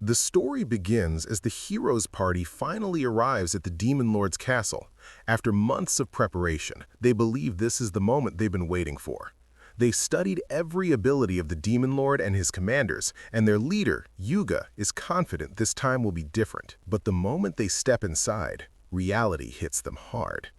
The story begins as the hero's party finally arrives at the Demon Lord's castle. After months of preparation, they believe this is the moment they've been waiting for. They studied every ability of the Demon Lord and his commanders, and their leader, Yuga, is confident this time will be different. But the moment they step inside, reality hits them hard.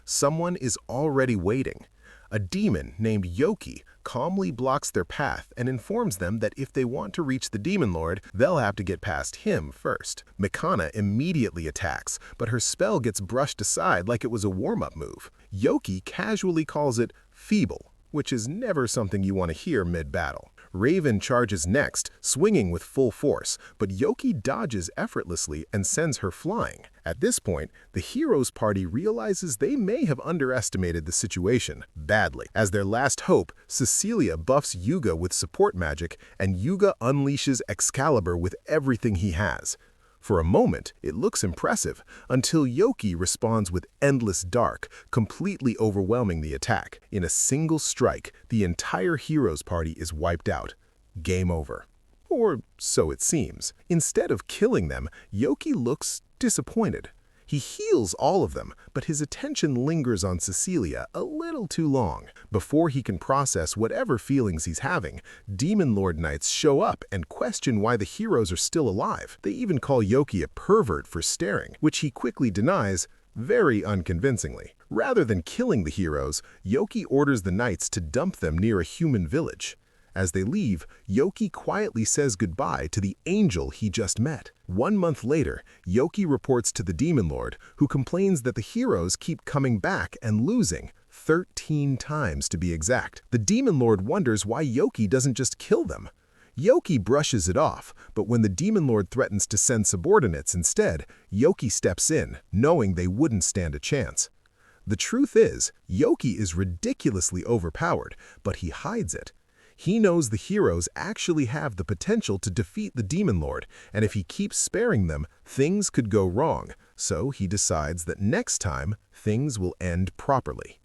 Someone is already waiting. A demon named Yoki calmly blocks their path and informs them that if they want to reach the Demon Lord, they'll have to get past him first. Mikana immediately attacks, but her spell gets brushed aside like it was a warm-up move. Yoki casually calls it feeble, which is never something you want to hear mid-battle. Raven charges next, swinging with full force, but Yoki dodges effortlessly and sends her flying. At this point, the hero's party realizes they may have underestimated the situation badly. As their last hope, Cecilia buffs Yuga with support magic, and Yuga unleashes Excalibur with everything he has. For a moment, it looks impressive, until Yoki responds with Endless Dark, completely overwhelming the attack. In a single strike, the entire hero's party is wiped out. Game over. Or so it seems. Instead of killing them, Yoki looks disappointed. He heals all of them, but his attention lingers on Cecilia a little too long. Before he can process whatever feelings he's having, Demon Lord Knights show up and question why the heroes are still alive. They even call Yoki a pervert for staring, which he quickly denies, very unconvincingly. Rather than killing the heroes, Yoki orders the knights to dump them near a human village. As they leave, Yoki quietly says goodbye to the angel he just met. 1 month later, Yoki reports to the Demon Lord, who complains that the heroes keep coming back and losing, 13 times to be exact. The Demon Lord wonders why Yoki doesn't just kill them. Yoki brushes it off, but when the Demon Lord threatens to send subordinates instead, Yoki steps in, knowing they wouldn't stand a chance. The truth is, Yoki is ridiculously overpowered, but he hides it. He knows the heroes actually have the potential to defeat the Demon Lord, and if he keeps sparing them, things could go wrong, so he decides that next time, things will end properly.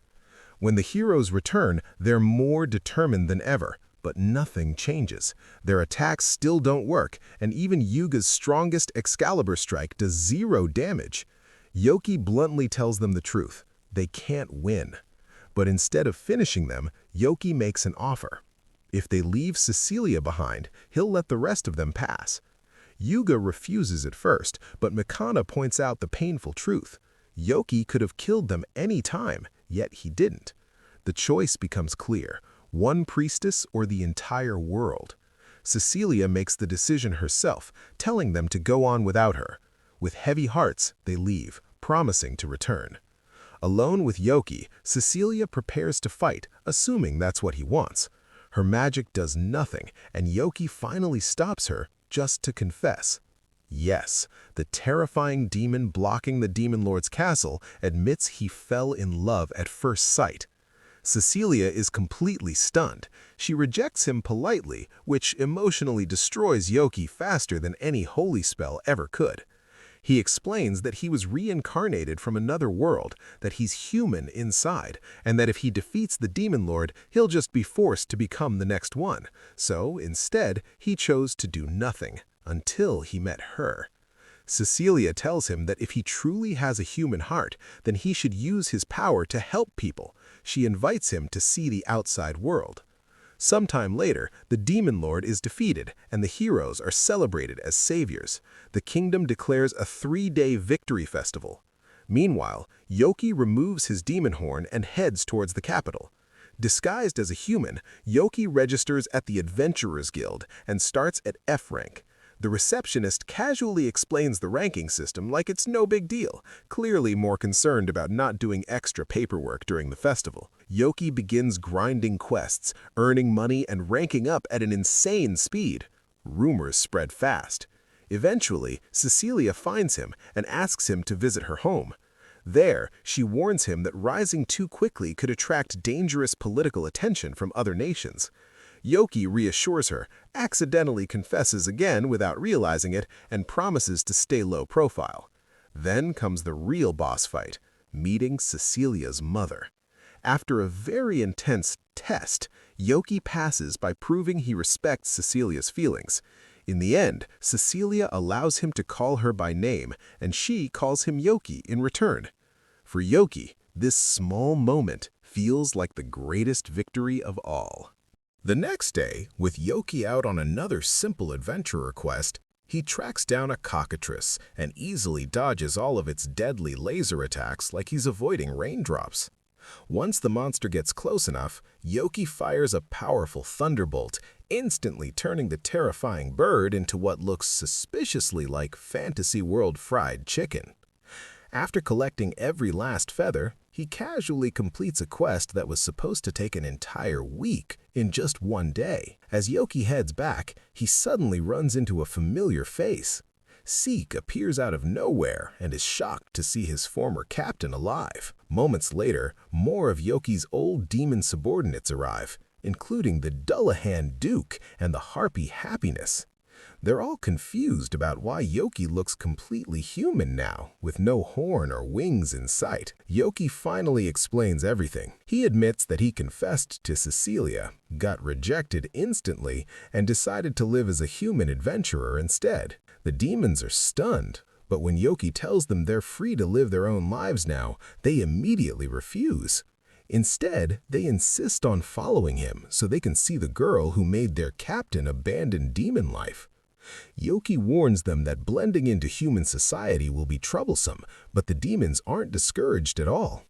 When the heroes return, they're more determined than ever, but nothing changes. Their attacks still don't work, and even Yuga's strongest Excalibur strike does 0 damage. Yoki bluntly tells them the truth. They can't win. But instead of finishing them, Yoki makes an offer. If they leave Cecilia behind, he'll let the rest of them pass. Yuga refuses at first, but Mikana points out the painful truth. Yoki could have killed them any time, yet he didn't. The choice becomes clear: one priestess or the entire world. Cecilia makes the decision herself, telling them to go on without her. With heavy hearts, they leave, promising to return. Alone with Yoki, Cecilia prepares to fight, assuming that's what he wants. Her magic does nothing, and Yoki finally stops her just to confess. Yes, the terrifying demon blocking the Demon Lord's castle admits he fell in love at first sight. Cecilia is completely stunned. She rejects him politely, which emotionally destroys Yoki faster than any holy spell ever could. He explains that he was reincarnated from another world, that he's human inside, and that if he defeats the Demon Lord, he'll just be forced to become the next one. So, instead, he chose to do nothing, until he met her. Cecilia tells him that if he truly has a human heart, then he should use his power to help people. She invites him to see the outside world. Sometime later, the Demon Lord is defeated, and the heroes are celebrated as saviors. The kingdom declares a 3-day victory festival. Meanwhile, Yoki removes his demon horn and heads towards the capital. Disguised as a human, Yoki registers at the Adventurers Guild and starts at F rank. The receptionist casually explains the ranking system like it's no big deal, clearly more concerned about not doing extra paperwork during the festival. Yoki begins grinding quests, earning money and ranking up at an insane speed. Rumors spread fast. Eventually, Cecilia finds him and asks him to visit her home. There, she warns him that rising too quickly could attract dangerous political attention from other nations. Yoki reassures her, accidentally confesses again without realizing it, and promises to stay low profile. Then comes the real boss fight, meeting Cecilia's mother. After a very intense test, Yoki passes by proving he respects Cecilia's feelings. In the end, Cecilia allows him to call her by name, and she calls him Yoki in return. For Yoki, this small moment feels like the greatest victory of all. The next day, with Yoki out on another simple adventurer quest, he tracks down a cockatrice and easily dodges all of its deadly laser attacks like he's avoiding raindrops. Once the monster gets close enough, Yoki fires a powerful thunderbolt, instantly turning the terrifying bird into what looks suspiciously like fantasy world fried chicken. After collecting every last feather, he casually completes a quest that was supposed to take an entire week in just one day. As Yoki heads back, he suddenly runs into a familiar face. Seek appears out of nowhere and is shocked to see his former captain alive. Moments later, more of Yoki's old demon subordinates arrive, including the Dullahan Duke and the Harpy Happiness. They're all confused about why Yoki looks completely human now, with no horn or wings in sight. Yoki finally explains everything. He admits that he confessed to Cecilia, got rejected instantly, and decided to live as a human adventurer instead. The demons are stunned, but when Yoki tells them they're free to live their own lives now, they immediately refuse. Instead, they insist on following him so they can see the girl who made their captain abandon demon life. Yoki warns them that blending into human society will be troublesome, but the demons aren't discouraged at all.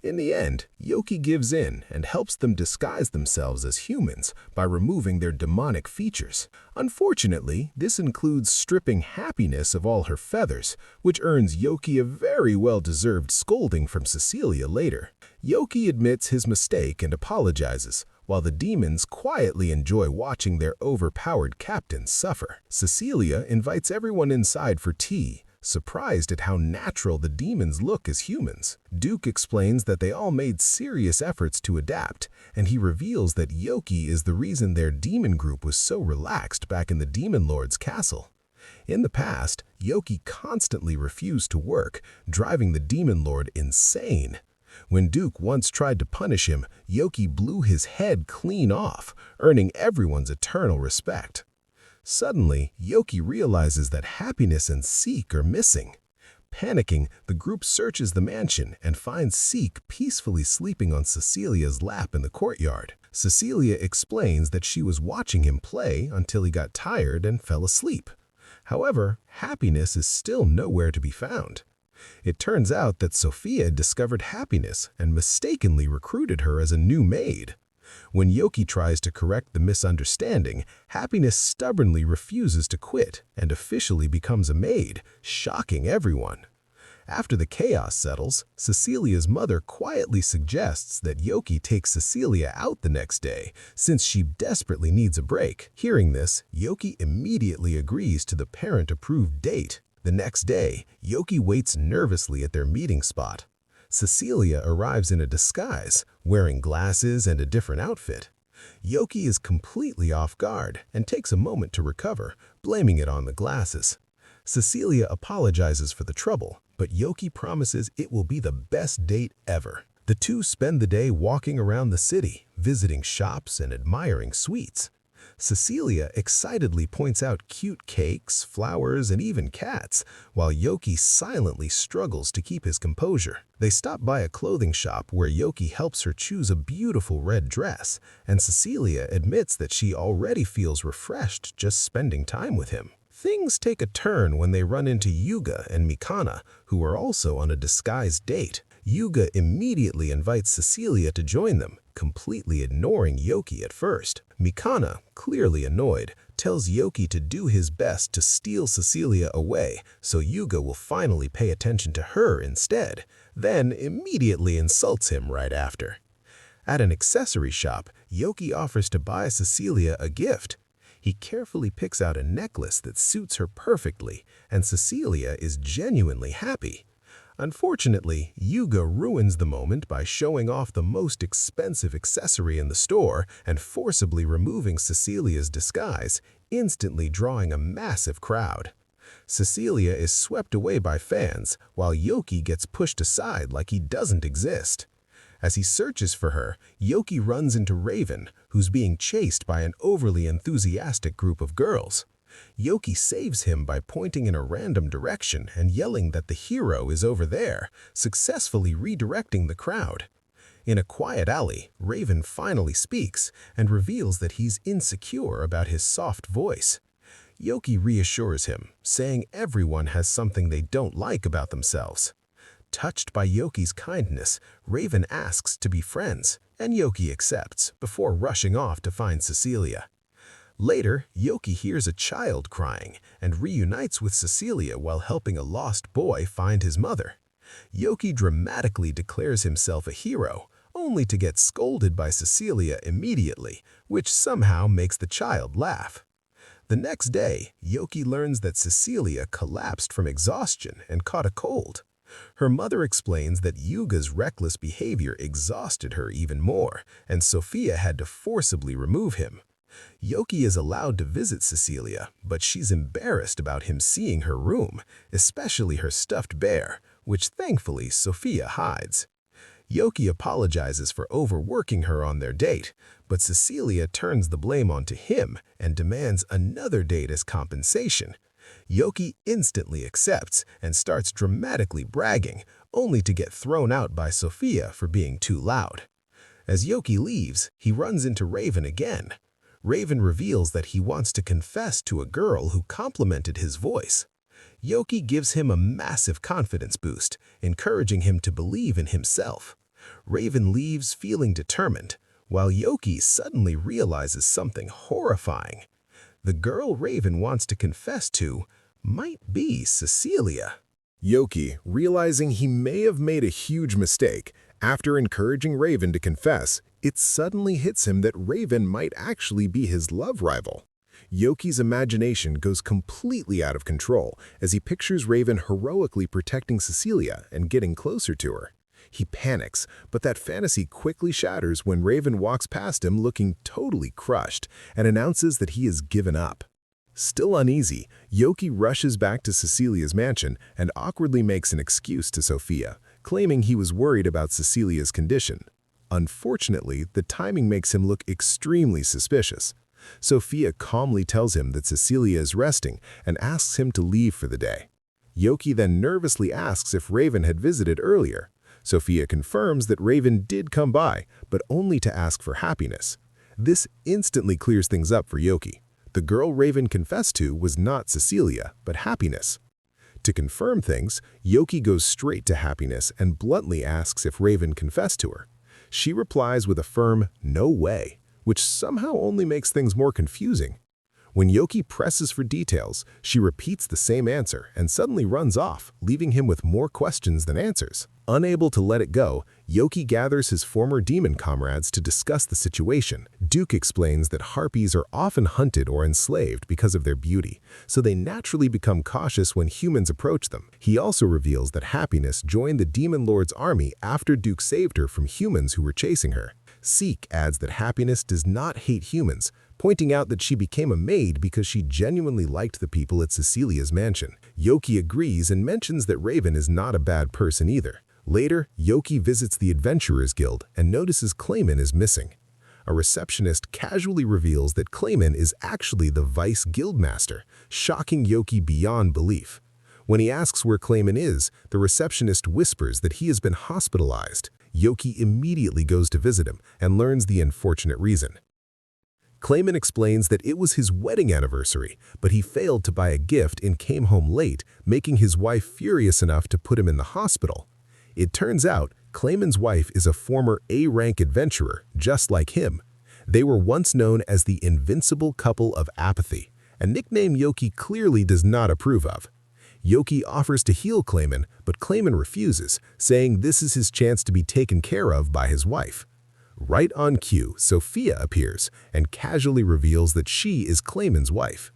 In the end, Yoki gives in and helps them disguise themselves as humans by removing their demonic features. Unfortunately, this includes stripping Happiness of all her feathers, which earns Yoki a very well-deserved scolding from Cecilia later. Yoki admits his mistake and apologizes, while the demons quietly enjoy watching their overpowered captain suffer. Cecilia invites everyone inside for tea, surprised at how natural the demons look as humans. Duke explains that they all made serious efforts to adapt, and he reveals that Yoki is the reason their demon group was so relaxed back in the Demon Lord's castle. In the past, Yoki constantly refused to work, driving the Demon Lord insane. When Duke once tried to punish him, Yoki blew his head clean off, earning everyone's eternal respect. Suddenly, Yoki realizes that Happiness and Seek are missing. Panicking, the group searches the mansion and finds Seek peacefully sleeping on Cecilia's lap in the courtyard. Cecilia explains that she was watching him play until he got tired and fell asleep. However, Happiness is still nowhere to be found. It turns out that Sophia discovered Happiness and mistakenly recruited her as a new maid. When Yoki tries to correct the misunderstanding, Happiness stubbornly refuses to quit and officially becomes a maid, shocking everyone. After the chaos settles, Cecilia's mother quietly suggests that Yoki takes Cecilia out the next day, since she desperately needs a break. Hearing this, Yoki immediately agrees to the parent-approved date. The next day, Yoki waits nervously at their meeting spot. Cecilia arrives in a disguise, wearing glasses and a different outfit. Yoki is completely off guard and takes a moment to recover, blaming it on the glasses. Cecilia apologizes for the trouble, but Yoki promises it will be the best date ever. The two spend the day walking around the city, visiting shops and admiring sweets. Cecilia excitedly points out cute cakes, flowers, and even cats, while Yoki silently struggles to keep his composure. They stop by a clothing shop where Yoki helps her choose a beautiful red dress, and Cecilia admits that she already feels refreshed just spending time with him. Things take a turn when they run into Yuga and Mikana, who are also on a disguised date. Yuga immediately invites Cecilia to join them, completely ignoring Yoki at first. Mikana, clearly annoyed, tells Yoki to do his best to steal Cecilia away so Yuga will finally pay attention to her instead, then immediately insults him right after. At an accessory shop, Yoki offers to buy Cecilia a gift. He carefully picks out a necklace that suits her perfectly, and Cecilia is genuinely happy. Unfortunately, Yuga ruins the moment by showing off the most expensive accessory in the store and forcibly removing Cecilia's disguise, instantly drawing a massive crowd. Cecilia is swept away by fans, while Yoki gets pushed aside like he doesn't exist. As he searches for her, Yoki runs into Raven, who's being chased by an overly enthusiastic group of girls. Yoki saves him by pointing in a random direction and yelling that the hero is over there, successfully redirecting the crowd. In a quiet alley, Raven finally speaks and reveals that he's insecure about his soft voice. Yoki reassures him, saying everyone has something they don't like about themselves. Touched by Yoki's kindness, Raven asks to be friends, and Yoki accepts before rushing off to find Cecilia. Later, Yoki hears a child crying and reunites with Cecilia while helping a lost boy find his mother. Yoki dramatically declares himself a hero, only to get scolded by Cecilia immediately, which somehow makes the child laugh. The next day, Yoki learns that Cecilia collapsed from exhaustion and caught a cold. Her mother explains that Yuga's reckless behavior exhausted her even more, and Sophia had to forcibly remove him. Yoki is allowed to visit Cecilia, but she's embarrassed about him seeing her room, especially her stuffed bear, which thankfully Sophia hides. Yoki apologizes for overworking her on their date, but Cecilia turns the blame onto him and demands another date as compensation. Yoki instantly accepts and starts dramatically bragging, only to get thrown out by Sophia for being too loud. As Yoki leaves, he runs into Raven again. Raven reveals that he wants to confess to a girl who complimented his voice. Yoki gives him a massive confidence boost, encouraging him to believe in himself. Raven leaves feeling determined, while Yoki suddenly realizes something horrifying. The girl Raven wants to confess to might be Cecilia. Yoki, realizing he may have made a huge mistake, after encouraging Raven to confess, it suddenly hits him that Raven might actually be his love rival. Yoki's imagination goes completely out of control as he pictures Raven heroically protecting Cecilia and getting closer to her. He panics, but that fantasy quickly shatters when Raven walks past him looking totally crushed and announces that he has given up. Still uneasy, Yoki rushes back to Cecilia's mansion and awkwardly makes an excuse to Sophia, claiming he was worried about Cecilia's condition. Unfortunately, the timing makes him look extremely suspicious. Sophia calmly tells him that Cecilia is resting and asks him to leave for the day. Yoki then nervously asks if Raven had visited earlier. Sophia confirms that Raven did come by, but only to ask for happiness. This instantly clears things up for Yoki. The girl Raven confessed to was not Cecilia, but Happiness. To confirm things, Yoki goes straight to Happiness and bluntly asks if Raven confessed to her. She replies with a firm, "No way," which somehow only makes things more confusing. When Yoki presses for details, she repeats the same answer and suddenly runs off, leaving him with more questions than answers. Unable to let it go, Yoki gathers his former demon comrades to discuss the situation. Duke explains that harpies are often hunted or enslaved because of their beauty, so they naturally become cautious when humans approach them. He also reveals that Happiness joined the Demon Lord's army after Duke saved her from humans who were chasing her. Seek adds that Happiness does not hate humans, pointing out that she became a maid because she genuinely liked the people at Cecilia's mansion. Yoki agrees and mentions that Raven is not a bad person either. Later, Yoki visits the Adventurers Guild and notices Clayman is missing. A receptionist casually reveals that Clayman is actually the vice guildmaster, shocking Yoki beyond belief. When he asks where Clayman is, the receptionist whispers that he has been hospitalized. Yoki immediately goes to visit him and learns the unfortunate reason. Clayman explains that it was his wedding anniversary, but he failed to buy a gift and came home late, making his wife furious enough to put him in the hospital. It turns out, Clayman's wife is a former A-rank adventurer, just like him. They were once known as the Invincible Couple of Apathy, a nickname Yoki clearly does not approve of. Yoki offers to heal Clayman, but Clayman refuses, saying this is his chance to be taken care of by his wife. Right on cue, Sophia appears and casually reveals that she is Clayman's wife.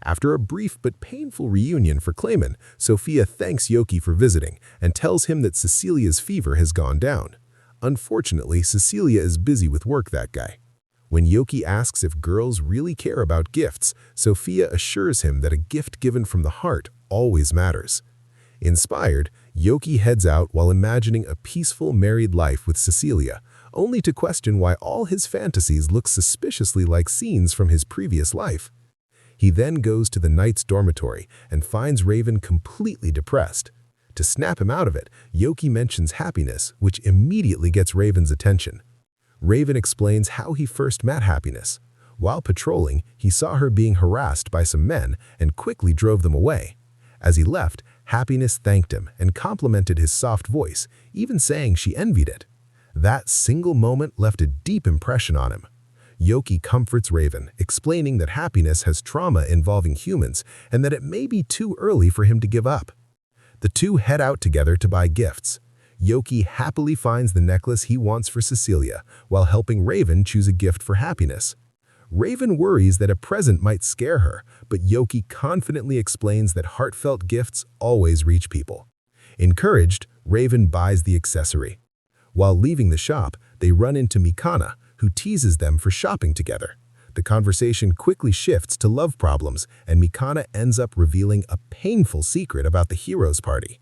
After a brief but painful reunion for Clayman, Sophia thanks Yoki for visiting and tells him that Cecilia's fever has gone down. Unfortunately, Cecilia is busy with work that day. When Yoki asks if girls really care about gifts, Sophia assures him that a gift given from the heart always matters. Inspired, Yoki heads out while imagining a peaceful married life with Cecilia, only to question why all his fantasies look suspiciously like scenes from his previous life. He then goes to the knight's dormitory and finds Raven completely depressed. To snap him out of it, Yoki mentions happiness, which immediately gets Raven's attention. Raven explains how he first met Happiness. While patrolling, he saw her being harassed by some men and quickly drove them away. As he left, Happiness thanked him and complimented his soft voice, even saying she envied it. That single moment left a deep impression on him. Yoki comforts Raven, explaining that Happiness has trauma involving humans and that it may be too early for him to give up. The two head out together to buy gifts. Yoki happily finds the necklace he wants for Cecilia, while helping Raven choose a gift for Happiness. Raven worries that a present might scare her, but Yoki confidently explains that heartfelt gifts always reach people. Encouraged, Raven buys the accessory. While leaving the shop, they run into Mikana, who teases them for shopping together. The conversation quickly shifts to love problems, and Mikana ends up revealing a painful secret about the heroes' party.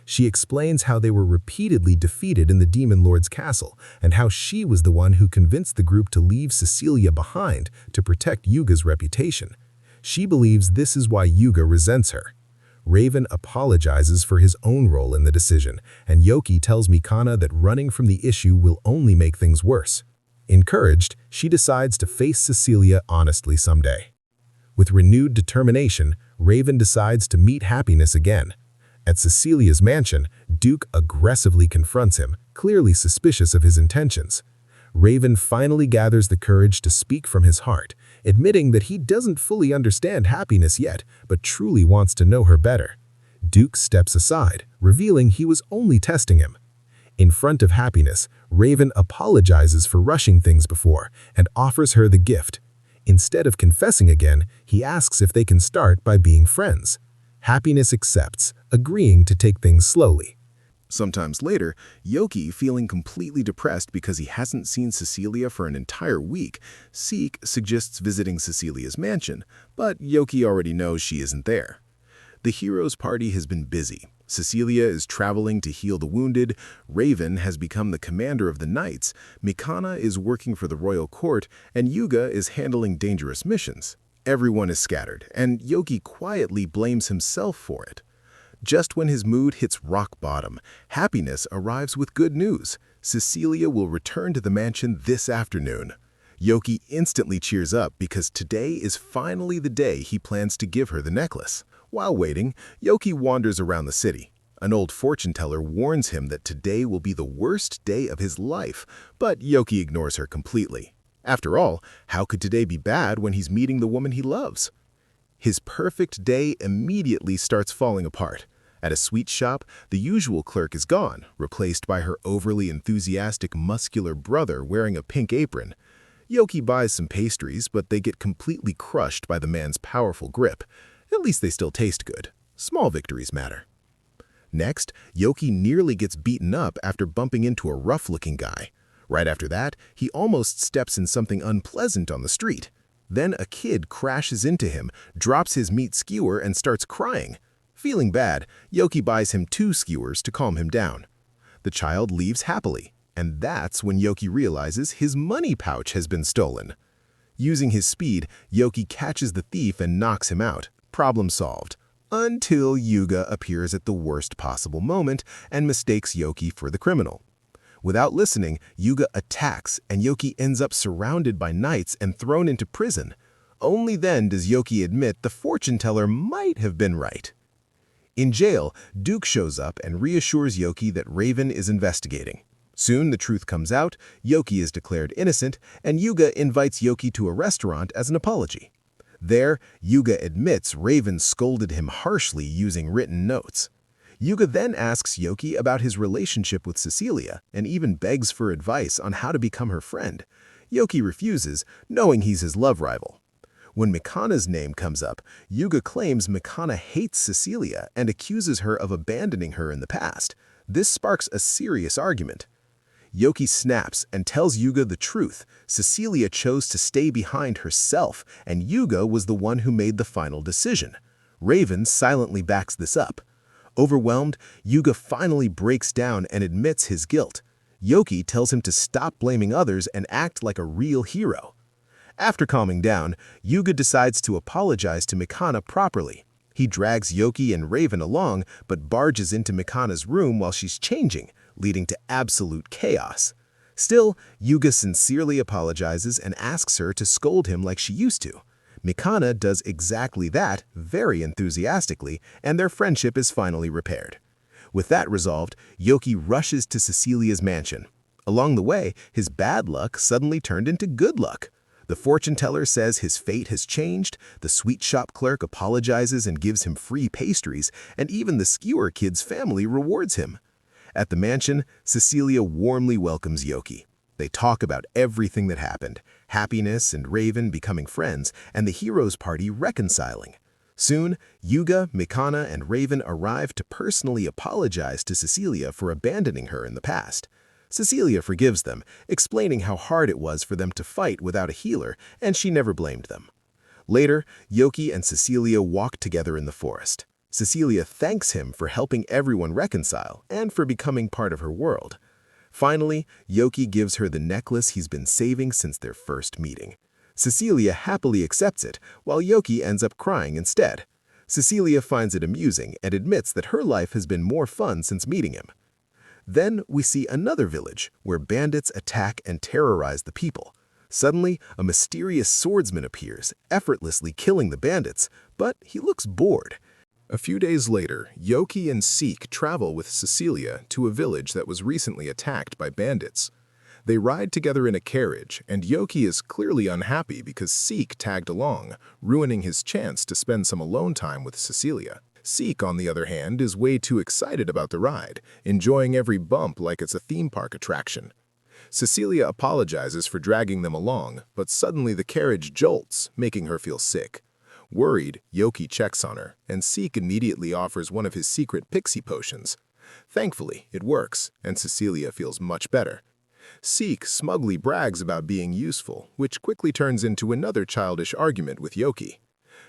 She explains how they were repeatedly defeated in the Demon Lord's castle, and how she was the one who convinced the group to leave Cecilia behind to protect Yuga's reputation. She believes this is why Yuga resents her. Raven apologizes for his own role in the decision, and Yoki tells Mikana that running from the issue will only make things worse. Encouraged, she decides to face Cecilia honestly someday. With renewed determination, Raven decides to meet Happiness again. At Cecilia's mansion, Duke aggressively confronts him, clearly suspicious of his intentions. Raven finally gathers the courage to speak from his heart, admitting that he doesn't fully understand Happiness yet, but truly wants to know her better. Duke steps aside, revealing he was only testing him. In front of Happiness, Raven apologizes for rushing things before and offers her the gift. Instead of confessing again, he asks if they can start by being friends. Happiness accepts, agreeing to take things slowly. Sometimes later, Yoki, feeling completely depressed because he hasn't seen Cecilia for an entire week, suggests visiting Cecilia's mansion, but Yoki already knows she isn't there. The heroes' party has been busy. Cecilia is traveling to heal the wounded, Raven has become the commander of the knights, Mikana is working for the royal court, and Yuga is handling dangerous missions. Everyone is scattered, and Yoki quietly blames himself for it. Just when his mood hits rock bottom, Happiness arrives with good news. Cecilia will return to the mansion this afternoon. Yoki instantly cheers up because today is finally the day he plans to give her the necklace. While waiting, Yoki wanders around the city. An old fortune teller warns him that today will be the worst day of his life, but Yoki ignores her completely. After all, how could today be bad when he's meeting the woman he loves? His perfect day immediately starts falling apart. At a sweet shop, the usual clerk is gone, replaced by her overly enthusiastic, muscular brother wearing a pink apron. Yoki buys some pastries, but they get completely crushed by the man's powerful grip. At least they still taste good. Small victories matter. Next, Yoki nearly gets beaten up after bumping into a rough-looking guy. Right after that, he almost steps in something unpleasant on the street. Then a kid crashes into him, drops his meat skewer, and starts crying. Feeling bad, Yoki buys him 2 skewers to calm him down. The child leaves happily, and that's when Yoki realizes his money pouch has been stolen. Using his speed, Yoki catches the thief and knocks him out. Problem solved. Until Yuga appears at the worst possible moment and mistakes Yoki for the criminal. Without listening, Yuga attacks, and Yoki ends up surrounded by knights and thrown into prison. Only then does Yoki admit the fortune teller might have been right. In jail, Duke shows up and reassures Yoki that Raven is investigating. Soon the truth comes out, Yoki is declared innocent, and Yuga invites Yoki to a restaurant as an apology. There, Yuga admits Raven scolded him harshly using written notes. Yuga then asks Yoki about his relationship with Cecilia and even begs for advice on how to become her friend. Yoki refuses, knowing he's his love rival. When Mikana's name comes up, Yuga claims Mikana hates Cecilia and accuses her of abandoning her in the past. This sparks a serious argument. Yoki snaps and tells Yuga the truth. Cecilia chose to stay behind herself, and Yuga was the one who made the final decision. Raven silently backs this up. Overwhelmed, Yuga finally breaks down and admits his guilt. Yoki tells him to stop blaming others and act like a real hero. After calming down, Yuga decides to apologize to Mikana properly. He drags Yoki and Raven along, but barges into Mikana's room while she's changing, leading to absolute chaos. Still, Yuga sincerely apologizes and asks her to scold him like she used to. Mikana does exactly that, very enthusiastically, and their friendship is finally repaired. With that resolved, Yoki rushes to Cecilia's mansion. Along the way, his bad luck suddenly turned into good luck. The fortune teller says his fate has changed, the sweet shop clerk apologizes and gives him free pastries, and even the skewer kid's family rewards him. At the mansion, Cecilia warmly welcomes Yoki. They talk about everything that happened, Happiness and Raven becoming friends, and the heroes' party reconciling. Soon, Yuga, Mikana, and Raven arrive to personally apologize to Cecilia for abandoning her in the past. Cecilia forgives them, explaining how hard it was for them to fight without a healer, and she never blamed them. Later, Yoki and Cecilia walk together in the forest. Cecilia thanks him for helping everyone reconcile and for becoming part of her world. Finally, Yoki gives her the necklace he's been saving since their first meeting. Cecilia happily accepts it, while Yoki ends up crying instead. Cecilia finds it amusing and admits that her life has been more fun since meeting him. Then we see another village where bandits attack and terrorize the people. Suddenly, a mysterious swordsman appears, effortlessly killing the bandits, but he looks bored. A few days later, Yoki and Seek travel with Cecilia to a village that was recently attacked by bandits. They ride together in a carriage, and Yoki is clearly unhappy because Seek tagged along, ruining his chance to spend some alone time with Cecilia. Seek, on the other hand, is way too excited about the ride, enjoying every bump like it's a theme park attraction. Cecilia apologizes for dragging them along, but suddenly the carriage jolts, making her feel sick. Worried, Yoki checks on her, and Seek immediately offers one of his secret pixie potions. Thankfully, it works, and Cecilia feels much better. Seek smugly brags about being useful, which quickly turns into another childish argument with Yoki.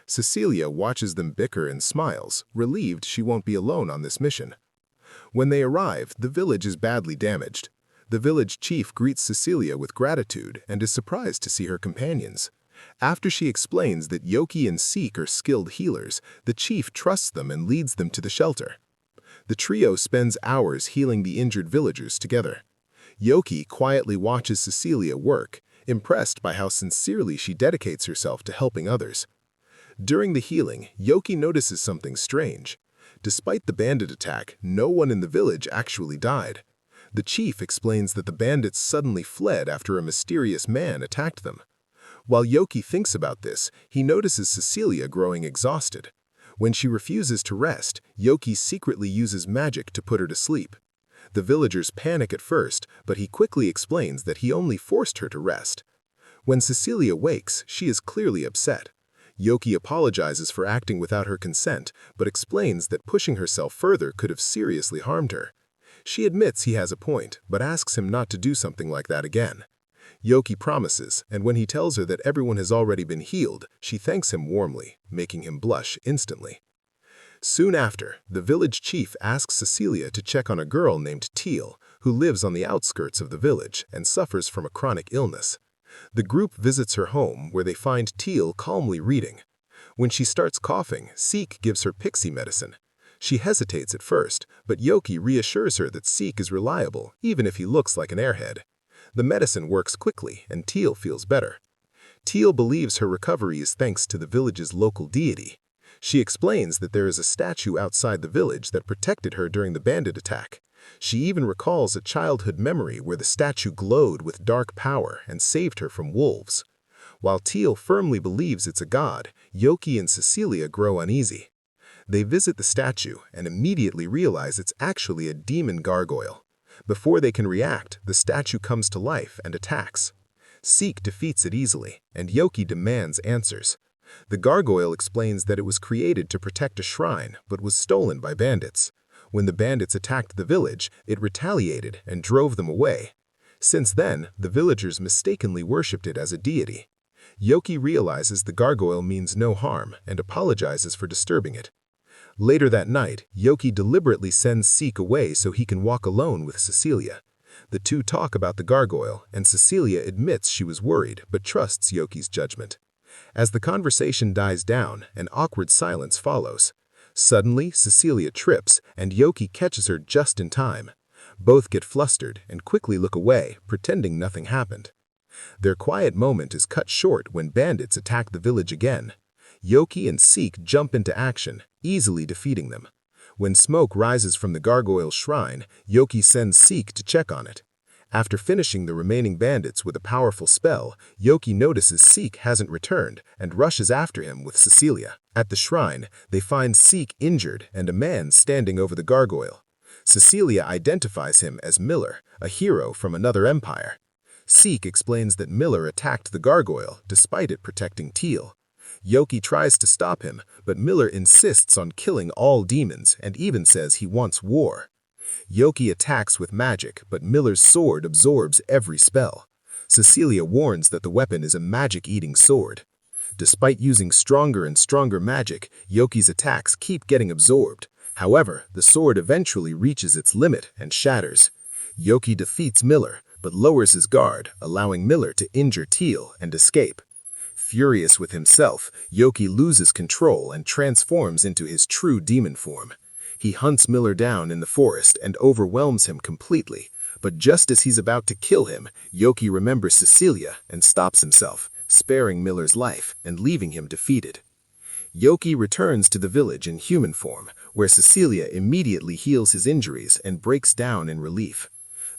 Cecilia watches them bicker and smiles, relieved she won't be alone on this mission. When they arrive, the village is badly damaged. The village chief greets Cecilia with gratitude and is surprised to see her companions. After she explains that Yoki and Seek are skilled healers, the chief trusts them and leads them to the shelter. The trio spends hours healing the injured villagers together. Yoki quietly watches Cecilia work, impressed by how sincerely she dedicates herself to helping others. During the healing, Yoki notices something strange. Despite the bandit attack, no one in the village actually died. The chief explains that the bandits suddenly fled after a mysterious man attacked them. While Yoki thinks about this, he notices Cecilia growing exhausted. When she refuses to rest, Yoki secretly uses magic to put her to sleep. The villagers panic at first, but he quickly explains that he only forced her to rest. When Cecilia wakes, she is clearly upset. Yoki apologizes for acting without her consent, but explains that pushing herself further could have seriously harmed her. She admits he has a point, but asks him not to do something like that again. Yoki promises, and when he tells her that everyone has already been healed, she thanks him warmly, making him blush instantly. Soon after, the village chief asks Cecilia to check on a girl named Teal, who lives on the outskirts of the village and suffers from a chronic illness. The group visits her home, where they find Teal calmly reading. When she starts coughing, Seek gives her pixie medicine. She hesitates at first, but Yoki reassures her that Seek is reliable, even if he looks like an airhead. The medicine works quickly, and Teal feels better. Teal believes her recovery is thanks to the village's local deity. She explains that there is a statue outside the village that protected her during the bandit attack. She even recalls a childhood memory where the statue glowed with dark power and saved her from wolves. While Teal firmly believes it's a god, Yoki and Cecilia grow uneasy. They visit the statue and immediately realize it's actually a demon gargoyle. Before they can react, the statue comes to life and attacks. Seek defeats it easily, and Yoki demands answers. The gargoyle explains that it was created to protect a shrine, but was stolen by bandits. When the bandits attacked the village, it retaliated and drove them away. Since then, the villagers mistakenly worshipped it as a deity. Yoki realizes the gargoyle means no harm and apologizes for disturbing it. Later that night, Yoki deliberately sends Seek away so he can walk alone with Cecilia. The two talk about the gargoyle, and Cecilia admits she was worried but trusts Yoki's judgment. As the conversation dies down, an awkward silence follows. Suddenly, Cecilia trips, and Yoki catches her just in time. Both get flustered and quickly look away, pretending nothing happened. Their quiet moment is cut short when bandits attack the village again. Yoki and Seek jump into action, easily defeating them. When smoke rises from the gargoyle's shrine, Yoki sends Seek to check on it. After finishing the remaining bandits with a powerful spell, Yoki notices Seek hasn't returned and rushes after him with Cecilia. At the shrine, they find Seek injured and a man standing over the gargoyle. Cecilia identifies him as Miller, a hero from another empire. Seek explains that Miller attacked the gargoyle despite it protecting Teal. Yoki tries to stop him, but Miller insists on killing all demons and even says he wants war. Yoki attacks with magic, but Miller's sword absorbs every spell. Cecilia warns that the weapon is a magic-eating sword. Despite using stronger and stronger magic, Yoki's attacks keep getting absorbed. However, the sword eventually reaches its limit and shatters. Yoki defeats Miller, but lowers his guard, allowing Miller to injure Teal and escape. Furious with himself, Yoki loses control and transforms into his true demon form. He hunts Miller down in the forest and overwhelms him completely. But just as he's about to kill him, Yoki remembers Cecilia and stops himself, sparing Miller's life and leaving him defeated. Yoki returns to the village in human form, where Cecilia immediately heals his injuries and breaks down in relief.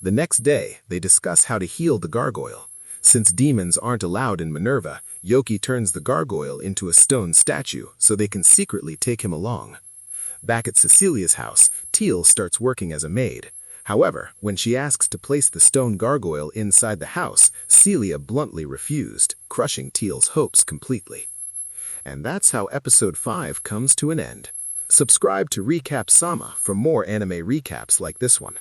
The next day, they discuss how to heal the gargoyle. Since demons aren't allowed in Minerva, Yoki turns the gargoyle into a stone statue so they can secretly take him along. Back at Cecilia's house, Teal starts working as a maid. However, when she asks to place the stone gargoyle inside the house, Celia bluntly refused, crushing Teal's hopes completely. And that's how episode 5 comes to an end. Subscribe to Recap Sama for more anime recaps like this one.